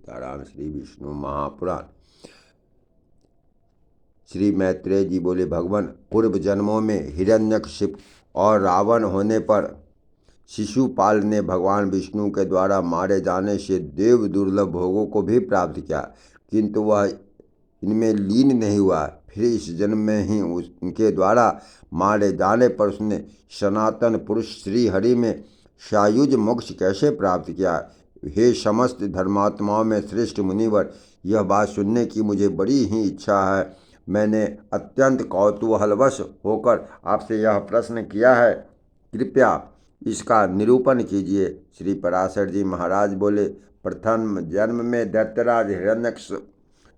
सीताराम। श्री विष्णु महापुराण। श्री मैत्रेय जी बोले, भगवान, पूर्व जन्मों में हिरण्यकशिप और रावण होने पर शिशुपाल ने भगवान विष्णु के द्वारा मारे जाने से देव दुर्लभ भोगों को भी प्राप्त किया, किंतु वह इनमें लीन नहीं हुआ। फिर इस जन्म में ही उनके द्वारा मारे जाने पर उसने सनातन पुरुष श्री हरि में सायुज मोक्ष कैसे प्राप्त किया? हे समस्त धर्मात्माओं में श्रेष्ठ मुनिवर, यह बात सुनने की मुझे बड़ी ही इच्छा है। मैंने अत्यंत कौतूहलवश होकर आपसे यह प्रश्न किया है, कृपया इसका निरूपण कीजिए। श्री पराशर जी महाराज बोले, प्रथम जन्म में दैत्यराज हिरण्यकशिप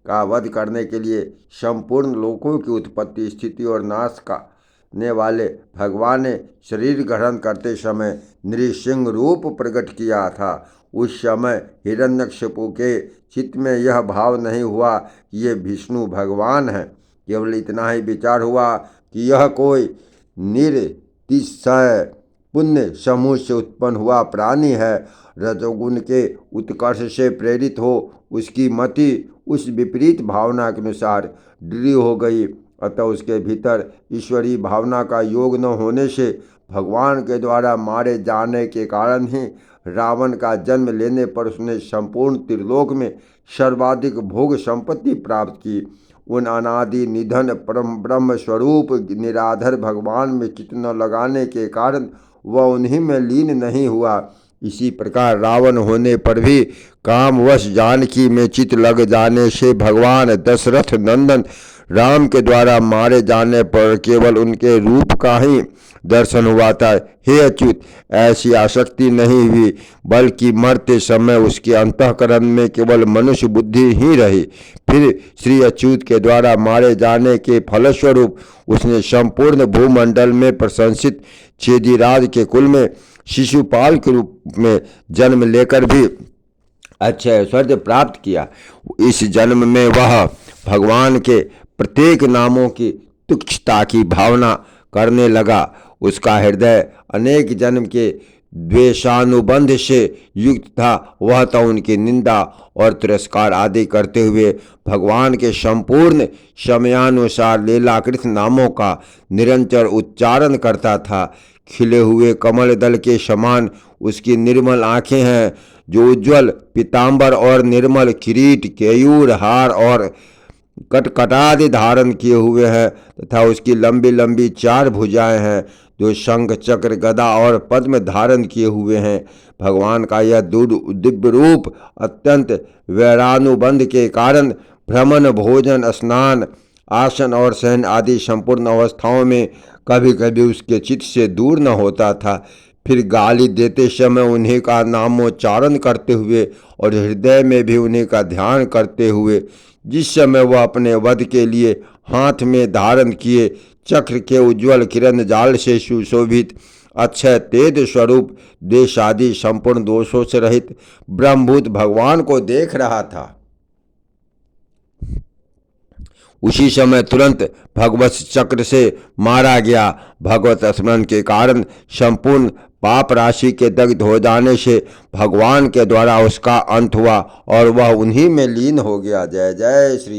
का वध करने के लिए संपूर्ण लोकों की उत्पत्ति, स्थिति और नाश करने वाले भगवान ने शरीर ग्रहण करते समय नृसिंह रूप प्रकट किया था। उस समय हिरण्यकशिपु के चित्त में यह भाव नहीं हुआ कि ये विष्णु भगवान हैं। केवल इतना ही विचार हुआ कि यह कोई निरतिशय पुण्य समूह से उत्पन्न हुआ प्राणी है। रजोगुण के उत्कर्ष से प्रेरित हो उसकी मति उस विपरीत भावना के अनुसार दृढ़ हो गई, अतः उसके भीतर ईश्वरीय भावना का योग न होने से भगवान के द्वारा मारे जाने के कारण ही रावण का जन्म लेने पर उसने संपूर्ण त्रिलोक में सर्वाधिक भोग संपत्ति प्राप्त की। उन अनादि निधन परम ब्रह्म स्वरूप निराधर भगवान में चित्त न लगाने के कारण वह उन्हीं में लीन नहीं हुआ। इसी प्रकार रावण होने पर भी कामवश जानकी में चित्त लग जाने से भगवान दशरथ नंदन राम के द्वारा मारे जाने पर केवल उनके रूप का ही दर्शन हुआ था। हे अच्युत, ऐसी आसक्ति नहीं हुई, बल्कि मरते समय उसके अंतःकरण में केवल मनुष्य बुद्धि ही रही। फिर श्री अच्युत के द्वारा मारे जाने के फलस्वरूप उसने संपूर्ण भूमंडल में प्रशंसित चेदीराज के कुल में शिशुपाल के रूप में जन्म लेकर भी अच्छे ऐश्वर्य प्राप्त किया। इस जन्म में वह भगवान के प्रत्येक नामों की तुच्छता की भावना करने लगा। उसका हृदय अनेक जन्म के द्वेषानुबंध से युक्त था। वह तो उनकी निंदा और तिरस्कार आदि करते हुए भगवान के संपूर्ण समयानुसार लीलाकृत नामों का निरंतर उच्चारण करता था। खिले हुए कमल दल के समान उसकी निर्मल आँखें हैं, जो उज्ज्वल पीतांबर और निर्मल किरीट, केयूर, हार और कटकटादि धारण किए हुए हैं, तथा उसकी लंबी लंबी चार भुजाएं हैं, जो शंख, चक्र, गदा और पद्म धारण किए हुए हैं। भगवान का यह दिव्य रूप अत्यंत वैरानुबंध के कारण भ्रमण, भोजन, स्नान, आसन और शयन आदि संपूर्ण अवस्थाओं में कभी कभी उसके चित्त से दूर न होता था। फिर गाली देते समय उन्हीं का नामोच्चारण करते हुए और हृदय में भी उन्हीं का ध्यान करते हुए, जिस समय वह अपने वध के लिए हाथ में धारण किए चक्र के उज्ज्वल किरण जाल से सुशोभित अक्षय तेज स्वरूप देश आदि संपूर्ण दोषों से रहित ब्रह्मभूत भगवान को देख रहा था, उसी समय तुरंत भगवत चक्र से मारा गया। भगवत स्मरण के कारण संपूर्ण पाप राशि के दग्ध हो जाने से भगवान के द्वारा उसका अंत हुआ और वह उन्हीं में लीन हो गया। जय जय श्री